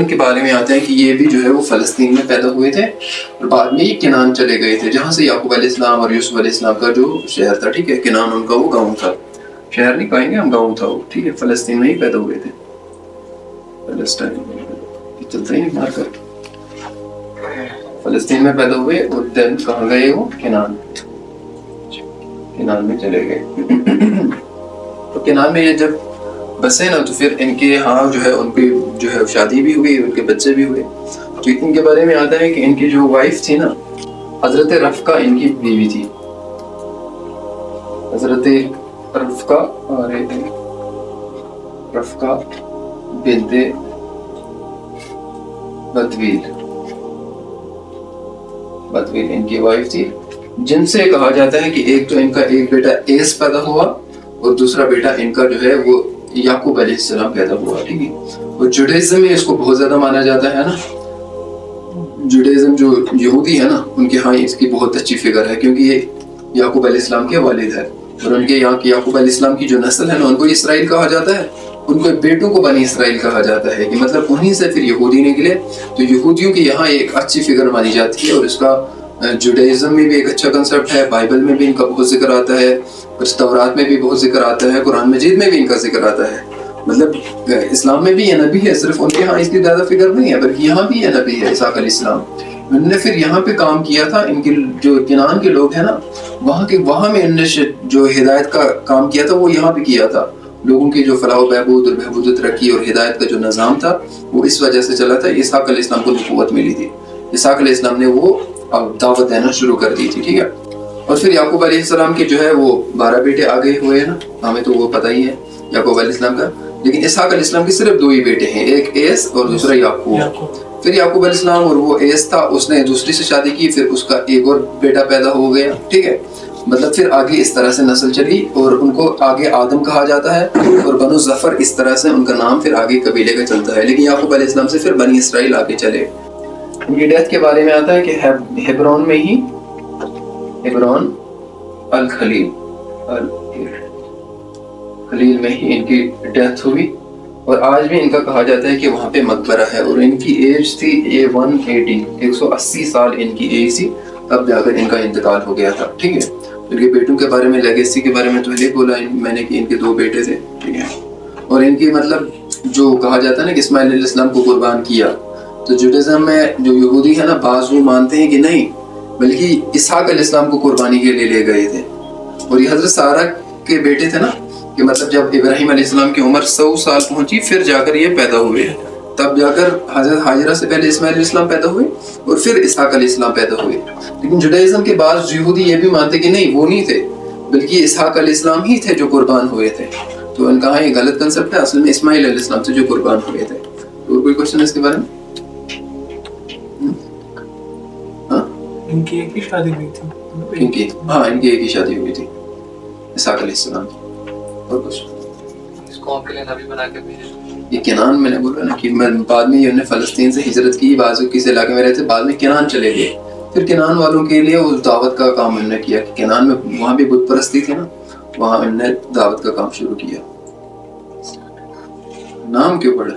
کے بارے میں آتا ہے کہ یہ بھی جو ہے وہ فلسطین میں پیدا ہوئے تھے اور بعد میں یہ کنعان چلے گئے تھے، جہاں سے یعقوب علیہ السلام اور یوسف علیہ السلام کا جو شہر تھا، ٹھیک ہے، کنعان ان کا وہ گاؤں تھا، شہر نہیں کہیں گے ہم، گاؤں تھا وہ، ٹھیک ہے، فلسطین میں ہی پیدا ہوئے تھے، چلتا ہی نہیں مار کر، فلسطین میں پیدا ہوئے اور دین کہاں گئے وہ؟ کنعان میں چلے گئے۔ تو کنعان میں یہ جب بسے نا تو پھر ان کے ہاں جو ہے ان کی جو ہے شادی بھی ہوئی، ان کے بچے بھی ہوئے۔ تو ان کے بارے میں آتا ہے کہ ان کی جو وائف تھی نا، حضرت رفقہ ان کی بیوی تھی، حضرت رفقہ بنت بتویل ان کی وائف تھی، جن سے کہا جاتا ہے کہ ایک تو ان کا ایک بیٹا ایس پیدا ہوا اور دوسرا بیٹا ان کا جو ہے وہ یعقوب علیہ السلام پیدا ہوا، ٹھیک ہے۔ اور جوڈائزم میں اس کو بہت زیادہ مانا جاتا ہے نا، جوڈائزم جو یہودی ہے نا ان کے ہاں اس کی بہت اچھی فگر ہے، کیونکہ یہ یعقوب علیہ السلام کے والد ہے، اور ان کے یہاں کی یعقوب علیہ السلام کی جو نسل ہے نا ان کو اسرائیل کہا جاتا ہے، ان کے بیٹوں کو بنی اسرائیل کہا جاتا ہے، کہ مطلب انہی سے پھر یہودی نکلے۔ تو یہودیوں کی یہاں ایک اچھی فگر مانی جاتی ہے، اور اس کا جوڈائزم میں بھی ایک اچھا کنسپٹ ہے، بائبل میں بھی ان کا بہت ذکر آتا ہے، تورات میں بھی بہت ذکر آتا ہے، قرآن مجید میں بھی ان کا ذکر آتا ہے۔ مطلب اسلام میں بھی یہ نبی ہے، صرف ان کے ہاں اس کی زیادہ فکر نہیں ہے، بلکہ یہاں بھی یہ نبی ہے اسحاق علیہ السلام۔ انہوں نے پھر یہاں پہ کام کیا تھا، ان کے جو کنعان کے لوگ ہیں نا وہاں میں انہوں نے جو ہدایت کا کام کیا تھا وہ یہاں پہ کیا تھا، لوگوں کی جو فلاح و بہبود اور بہبود و ترقی اور ہدایت کا جو نظام تھا وہ اس وجہ سے چلا تھا۔ اسحاق علیہ السلام کو نبوت ملی تھی، اسحاق علیہ السلام نے وہ دعوت دینا شروع کر دی تھی، ٹھیک ہے۔ اور پھر یعقوب علیہ السلام کے جو ہے وہ 12 بیٹے آگے ہوئے ہیں نا، ہمیں تو وہ پتہ ہی ہے یعقوب علیہ السلام کا، لیکن اسحاق علیہ السلام کے صرف 2 ہی بیٹے ہیں، ایک ایس اور دوسرا یعقوب۔ پھر یعقوب علیہ السلام اور وہ ایس تھا، اس نے دوسری سے شادی کی، پھر اس کا ایک اور بیٹا پیدا ہو گیا، ٹھیک ہے۔ مطلب پھر آگے اس طرح سے نسل چلی، اور ان کو آگے آدم کہا جاتا ہے، اور بنو ظفر اس طرح سے ان کا نام پھر آگے قبیلے کا چلتا ہے، لیکن یعقوب علیہ السلام سے پھر بنی اسرائیل آگے چلے۔ ان کی ڈیتھ کے بارے میں آتا ہے کہ ہیبرون میں ہی، ہیبرون الخلیل میں ہی ان کی ڈیتھ ہوئی، اور آج بھی ان کا کہا جاتا ہے کہ وہاں پہ مقبرہ ہے، اور ان کی ایج تھی 180 سال ان کی ایج تھی، تب جا کر ان کا انتقال ہو گیا تھا، ٹھیک ہے۔ ان کے بیٹوں کے بارے میں، لیگیسی کے بارے میں تو پہلے بولا میں نے کہ ان کے 2 بیٹے تھے، ٹھیک ہے۔ اور ان کی مطلب جو کہا جاتا ہے نا کہ اسماعیل علیہ السلام کو قربان کیا، تو جوڈائزم میں جو یہودی ہے نا بعض وہ مانتے ہیں کہ نہیں، بلکہ اسحاق علیہ السلام کو قربانی کے لیے لے گئے تھے، اور یہ حضرت سارہ کے بیٹے تھے نا، کہ مطلب جب ابراہیم علیہ السلام کی عمر 100 سال پہنچی پھر جا کر یہ پیدا ہوئے، تب جا کر حضرت ہاجرہ سے پہلے اسماعیل علیہ السلام پیدا ہوئے اور پھر اسحاق علیہ السلام پیدا ہوئے۔ لیکن جوڈائزم کے بعض یہودی یہ بھی مانتے کہ نہیں وہ نہیں تھے، بلکہ اسحاق علیہ السلام ہی تھے جو قربان ہوئے تھے، تو ان کا یہ غلط کنسپٹ ہے، اصل میں اسماعیل علیہ السلام سے جو قربان ہوئے تھے۔ اور کوئی کوشچن ہے اس کے بارے میں؟ ان کی ایک ہی شادی ہوئی تھی، ان کی ایک ہی شادی ہوئی تھی اسحاق علیہ السلام کی۔ اور کچھ اس قوم کے لیے نبی بنا کے بھیجا، یہ کنعان میں نے بولا نا کہ بعد میں انہوں نے فلسطین سے ہجرت کی، بعض کس علاقے میں رہتے، بعد میں کنعان چلے گئے، پھر کنعان والوں کے لیے اس دعوت کا کام انہوں نے کیا، کہ کنعان میں وہاں بھی بت پرستی تھی نا، وہاں انہوں نے دعوت کا کام شروع کیا۔ نام کیوں پڑا؟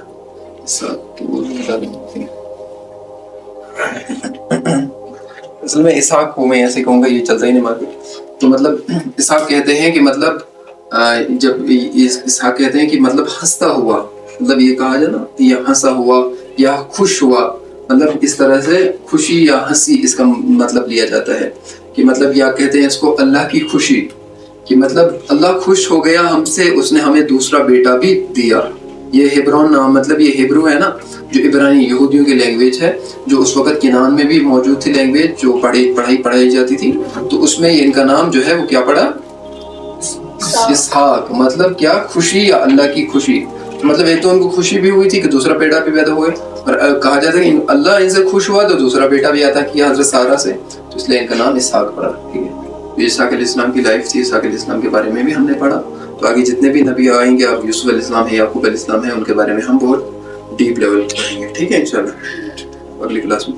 اصل میں اسحاق کو میں ایسے کہوں گا، یہ چلتا ہی نہیں مارکیٹ، تو مطلب اسحاق کہتے ہیں کہ مطلب جب اسحاق کہتے ہیں کہ مطلب ہنستا ہوا، مطلب یہ کہا جائے نا یہ ہنسا ہوا یا خوش ہوا، مطلب اس طرح سے خوشی یا ہنسی اس کا مطلب لیا جاتا ہے، کہ مطلب یا کہتے ہیں اس کو اللہ کی خوشی، کہ مطلب اللہ خوش ہو گیا ہم سے، اس نے ہمیں دوسرا بیٹا بھی دیا۔ یہ ہیبرون نام مطلب یہ ہیبرو ہے نا، جو عبرانی یہودیوں کی لینگویج ہے، جو اس وقت کنعان میں بھی موجود تھی لینگویج، جو پڑھائی جاتی تھی، تو اس میں ان کا نام جو ہے وہ کیا پڑا؟ اسحاق، مطلب کیا؟ خوشی یا اللہ کی خوشی، مطلب ایک تو ان کو خوشی بھی ہوئی تھی کہ دوسرا بیٹا بھی پیدا ہوئے، اور کہا جاتا ہے کہ اللہ ان سے خوش ہوا تو دوسرا بیٹا بھی عطا کیا حضرت سارہ سے، تو اس لیے ان کا نام اسحاق پڑا، ٹھیک ہے۔ اسحاق علیہ السلام کی لائف تھی، اسحاق علیہ السلام کے بارے میں بھی ہم نے پڑھا، تو آگے جتنے بھی نبی آئیں گے، اب یوسف علیہ السلام ہے، یعقوب علیہ السلام ہے، ان کے بارے میں ہم بہت ڈیپ لیول پڑھیں گے، ٹھیک ہے انشاءاللہ اگلی کلاس میں۔